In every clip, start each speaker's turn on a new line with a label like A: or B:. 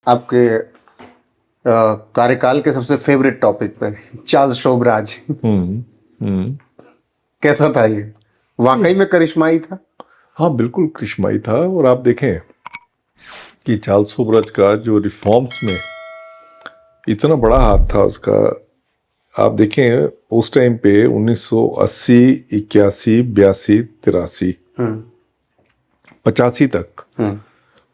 A: आपके कार्यकाल के सबसे फेवरेट टॉपिक पे, चार्ल्स शोभराज।
B: हम्म।
A: कैसा था ये? वाकई में करिश्माई था।
B: हाँ, बिल्कुल करिश्माई था। और आप देखें कि चार्ल्स शोभराज का जो रिफॉर्म्स में इतना बड़ा हाथ था उसका। आप देखें उस टाइम पे 1980, 81, 82, 83, 85 तक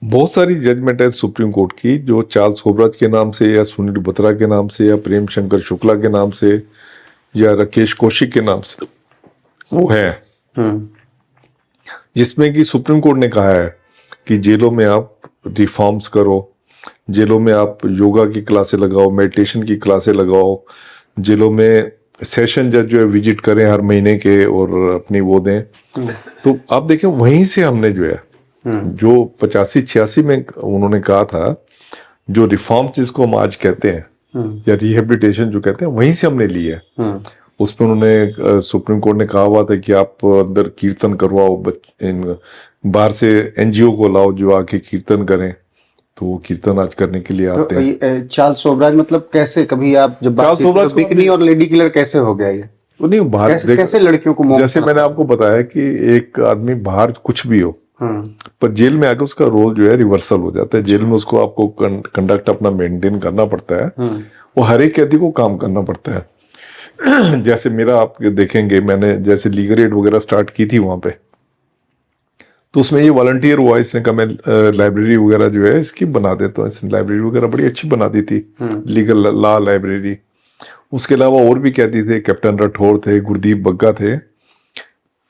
B: बहुत सारी जजमेंट है सुप्रीम कोर्ट की जो चार्ल्स शोभराज के नाम से या सुनील बत्रा के नाम से या प्रेम शंकर शुक्ला के नाम से या राकेश कौशिक के नाम से वो है, जिसमें कि सुप्रीम कोर्ट ने कहा है कि जेलों में आप रिफॉर्म्स करो, जेलों में आप योगा की क्लासें लगाओ, मेडिटेशन की क्लासें लगाओ, जेलों में सेशन जज जो है विजिट करें हर महीने के और अपनी वो दें। तो आप देखें वहीं से हमने जो है जो 85-86 में उन्होंने कहा था, जो रिफॉर्म जिसको हम आज कहते हैं या रिहेबिलिटेशन जो कहते हैं, वहीं से हमने ली है। उसमें उन्होंने सुप्रीम कोर्ट ने कहा हुआ था कि आप अंदर कीर्तन करवाओ, इन बाहर से एनजीओ को लाओ जो आके कीर्तन करें, तो वो कीर्तन आज करने के लिए आते हैं।
A: चार्ल्स शोभराज मतलब कैसे, कभी आप जब बातचीत की तो बिकनी और लेडी किलर कैसे हो गया ये?
B: नहीं, बाहर
A: कैसे लड़कियों को
B: जैसे मैंने आपको बताया कि एक आदमी बाहर कुछ भी हो पर जेल में आके उसका रोल जो है रिवर्सल हो जाता है। जेल में उसको आपको कंडक्ट अपना मेंटेन करना पड़ता है, वो हर एक कैदी को काम करना पड़ता है। जैसे मेरा आप देखेंगे, मैंने जैसे लीगल एड वगैरह स्टार्ट की थी वहां पे, तो उसमें ये वॉलंटियर हुआ, इसने कहा मैं लाइब्रेरी वगैरह जो है इसकी बना देता हूँ। इसने लाइब्रेरी वगैरह बड़ी अच्छी बना दी थी, लीगल लॉ लाइब्रेरी। उसके अलावा और भी कहती थे, कैप्टन राठौर थे, गुरदीप बग्गा थे,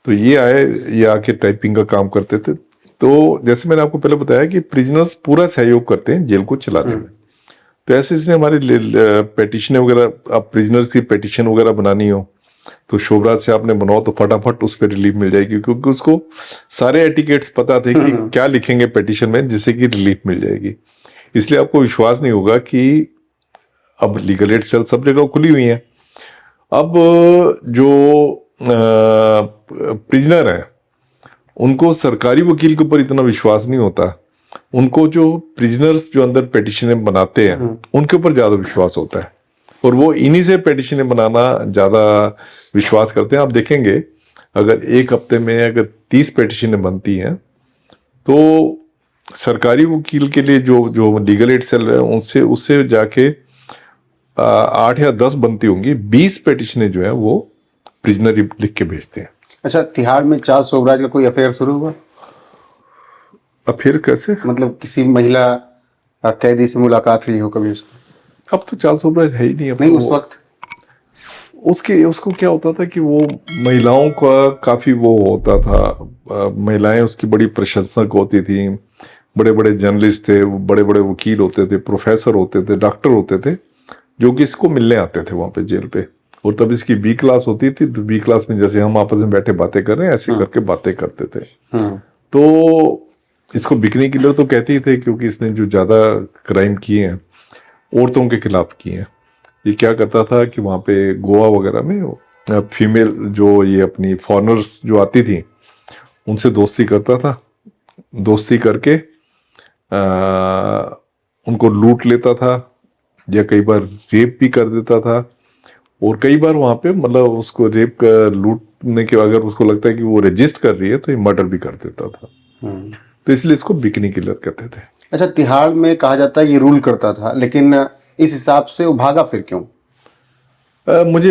B: तो ये आए, ये आके टाइपिंग का काम करते थे। तो जैसे मैंने आपको पहले बताया कि प्रिजनर्स पूरा सहयोग करते हैं जेल को चलाने में। तो ऐसे इसने हमारे पेटिशन वगैरह, आप प्रिजनर्स की पेटिशन वगैरह बनानी हो तो शोभराज से आपने बनाओ तो फटाफट उस पर रिलीफ मिल जाएगी, क्योंकि उसको सारे एटिकेट्स पता थे कि क्या लिखेंगे पेटिशन में जिससे कि रिलीफ मिल जाएगी। इसलिए आपको विश्वास नहीं होगा कि अब लीगल एड सेल सब जगह खुली हुई है। अब जो प्रिजनर है उनको सरकारी वकील के ऊपर इतना विश्वास नहीं होता, उनको जो प्रिजनर्स जो अंदर पेटिशनें बनाते हैं उनके ऊपर ज्यादा विश्वास होता है, और वो इन्हीं से पेटिशनें बनाना ज्यादा विश्वास करते हैं। आप देखेंगे अगर एक हफ्ते में अगर 30 पेटिशनें बनती हैं तो सरकारी वकील के लिए जो जो लीगल एड सेल है उनसे उससे जाके 8 या 10 बनती होंगी, 20 पेटिशनें जो है वो प्रिजनर लिख के भेजते हैं।
A: अच्छा, तिहाड़ में चार्ल्स शोभराज का कोई अफेयर शुरू हुआ?
B: अफेयर कैसे?
A: मतलब किसी महिला कैदी से मुलाकात हुई हो कभी उसकी?
B: अब तो चार्ल्स शोभराज है ही नहीं। अब
A: नहीं,
B: तो
A: उस वक्त
B: उसको क्या होता था कि वो महिलाओं का काफी वो होता था, महिलाएं उसकी बड़ी प्रशंसक होती थी, बड़े बड़े जर्नलिस्ट थे, बड़े बड़े वकील होते थे, प्रोफेसर होते थे, डॉक्टर होते थे, जो कि इसको मिलने आते थे वहां पे जेल पे। और तब इसकी बी क्लास होती थी, तो बी क्लास में जैसे हम आपस में बैठे बातें कर रहे हैं ऐसे करके बातें करते थे। तो इसको बिकनी किलर तो कहते ही थे, क्योंकि इसने जो ज्यादा क्राइम किए हैं औरतों के खिलाफ किए हैं। ये क्या करता था कि वहाँ पे गोवा वगैरह में फीमेल जो ये अपनी फॉरेनर्स जो आती थी उनसे दोस्ती करता था, दोस्ती करके उनको लूट लेता था या कई बार रेप भी कर देता था। और कई बार वहाँ पे मतलब उसको रेप कर लूटने के अगर उसको लगता है कि वो रजिस्ट कर रही है तो ये मर्डर भी कर देता था। तो इसलिए इसको बिकनी किलर कहते थे।
A: अच्छा, तिहाड़ में कहा जाता है ये रूल करता था, लेकिन इस हिसाब से वो भागा फिर क्यों?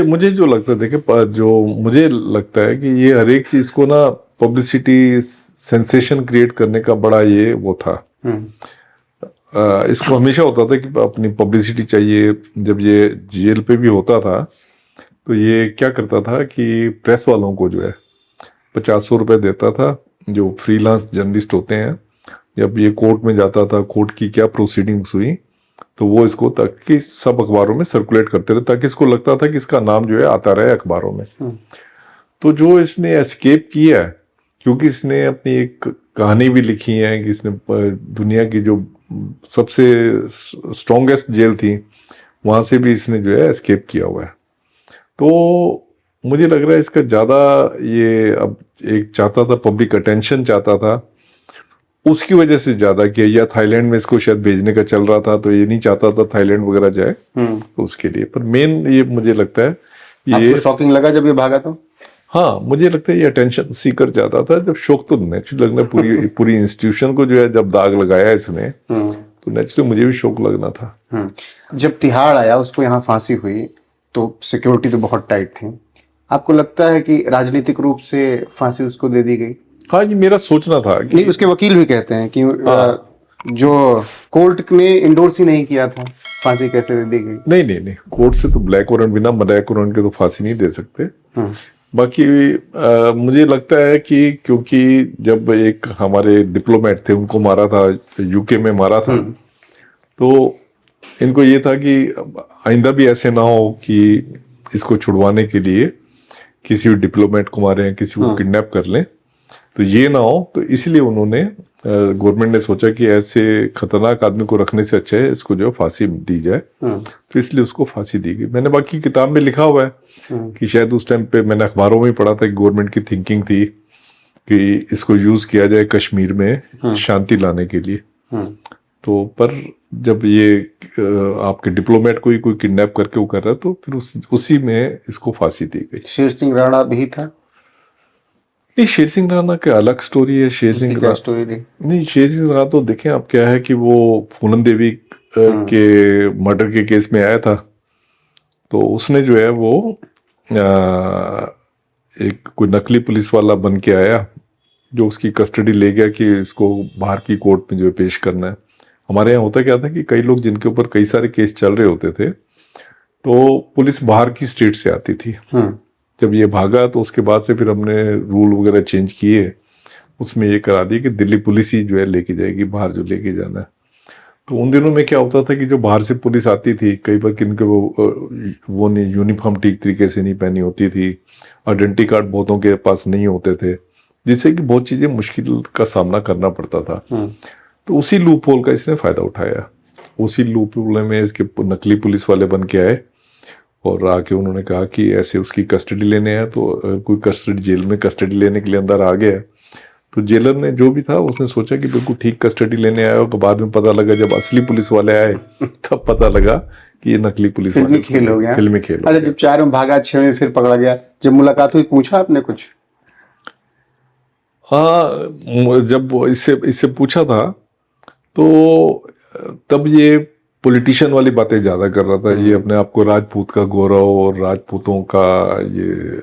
B: मुझे जो लगता है, देखिए जो मुझे लगता है कि ये हर एक चीज को ना पब्लिसिटी सेंसेशन क्रिएट करने का बड़ा ये वो था। इसको हमेशा होता था कि अपनी पब्लिसिटी चाहिए। जब ये जेल पे भी होता था तो ये क्या करता था कि प्रेस वालों को जो है 500 रुपए देता था, जो फ्रीलांस जर्नलिस्ट होते हैं। जब ये कोर्ट में जाता था, कोर्ट की क्या प्रोसीडिंग्स हुई, तो वो इसको ताकि सब अखबारों में सर्कुलेट करते रहे, ताकि इसको लगता था कि इसका नाम जो है आता रहे अखबारों में। तो जो इसने एस्केप किया है, क्योंकि इसने अपनी एक कहानी भी लिखी है कि इसने दुनिया की जो सबसे स्ट्रॉन्गेस्ट जेल थी वहां से भी इसने जो है एस्केप किया हुआ है। तो मुझे लग रहा है इसका ज्यादा ये अब एक चाहता था, पब्लिक अटेंशन चाहता था, उसकी वजह से ज्यादा किया, या थाईलैंड में इसको शायद भेजने का चल रहा था तो ये नहीं चाहता था थाईलैंड वगैरह जाए, तो उसके लिए। पर मेन ये मुझे लगता है ये
A: आपको शॉकिंग लगा जब ये भागा तो?
B: हाँ, मुझे लगता है ये अटेंशन सीकर ज्यादा था। जब शौक तो नेचुरली लगना, पूरी इंस्टीट्यूशन को जो है जब दाग लगाया इसने, तो नेचुरली मुझे भी शौक लगना था।
A: जब तिहाड़ आया, उसको यहाँ फांसी हुई, तो सिक्योरिटी तो बहुत टाइट थी। आपको लगता है कि राजनीतिक रूप से फांसी उसको दे दी गई?
B: हाँ, ये मेरा सोचना था कि
A: नहीं, उसके वकील भी कहते हैं कि जो कोर्ट ने इंडोर्स ही नहीं किया था, फांसी कैसे दे दी गई?
B: नहीं, कोर्ट से तो ब्लैक वारंट, बिना ब्लैक वारंट के तो फांसी नहीं दे सकते। बाकी मुझे लगता है कि क्योंकि जब एक हमारे डिप्लोमेट थे, उनको मारा था, यूके में मारा था, तो इनको ये था कि आइंदा भी ऐसे ना हो कि इसको छुड़वाने के लिए किसी भी डिप्लोमेट को मारे, किसी को किडनैप कर लें, तो ये ना हो। तो इसलिए उन्होंने, गवर्नमेंट ने सोचा कि ऐसे खतरनाक आदमी को रखने से अच्छा है इसको जो फांसी दी जाए, तो इसलिए उसको फांसी दी गई। मैंने बाकी किताब में लिखा हुआ है कि शायद उस टाइम पे मैंने अखबारों में ही पढ़ा था कि गवर्नमेंट की थिंकिंग थी कि इसको यूज किया जाए कश्मीर में शांति लाने के लिए। तो पर जब ये आपके डिप्लोमेट को ही कोई किडनैप करके वो कर रहा है, तो फिर उसी में इसको फांसी दी गई।
A: शेर सिंह राणा भी था?
B: नहीं, शेर सिंह राणा का अलग स्टोरी है। शेर सिंह
A: क्या स्टोरी थी?
B: नहीं, शेर सिंह राणा तो देखें आप, क्या है कि वो पूनम देवी के मर्डर के केस में आया था, तो उसने जो है वो एक कोई नकली पुलिस वाला बन के आया जो उसकी कस्टडी ले गया कि इसको बाहर की कोर्ट में जो है पेश करना है। हमारे यहाँ होता क्या था कि कई लोग जिनके ऊपर कई सारे केस चल रहे होते थे, तो पुलिस बाहर की स्टेट से आती थी। जब ये भागा तो उसके बाद से फिर हमने रूल वगैरह चेंज किए, उसमें ये करा दिया कि दिल्ली पुलिस ही जो है लेके जाएगी बाहर जो लेके जाना है। तो उन दिनों में क्या होता था कि जो बाहर से पुलिस आती थी, कई बार किनके वो नहीं, यूनिफॉर्म ठीक तरीके से नहीं पहनी होती थी, आइडेंटिटी कार्ड बहुतों के पास नहीं होते थे, जिससे कि बहुत चीजें मुश्किल का सामना करना पड़ता था। तो उसी लूप होल का इसने फायदा उठाया। उसी लूप होल में इसके नकली पुलिस वाले बन के आए और आके उन्होंने कहा कि ऐसे उसकी कस्टडी लेने आया, तो कोई कस्टडी, जेल में कस्टडी लेने के लिए अंदर आ गया। तो जेलर ने जो भी था उसने सोचा कि बिल्कुल ठीक कस्टडी लेने आया, तो बाद में पता लगा जब असली पुलिस वाले आए तब पता लगा कि ये नकली पुलिस वाले।
A: फिल्मी खेल हो गया।
B: फिल्मी खेल।
A: अच्छा, जब 4 में भागा, 6 में फिर पकड़ा गया, जब मुलाकात हुई पूछा आपने कुछ?
B: हाँ, जब इससे पूछा था तो तब ये पॉलिटिशियन वाली बातें ज्यादा कर रहा था। ये अपने आप को राजपूत का गौरव और राजपूतों का ये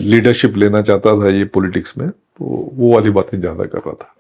B: लीडरशिप लेना चाहता था ये पॉलिटिक्स में, तो वो वाली बातें ज्यादा कर रहा था।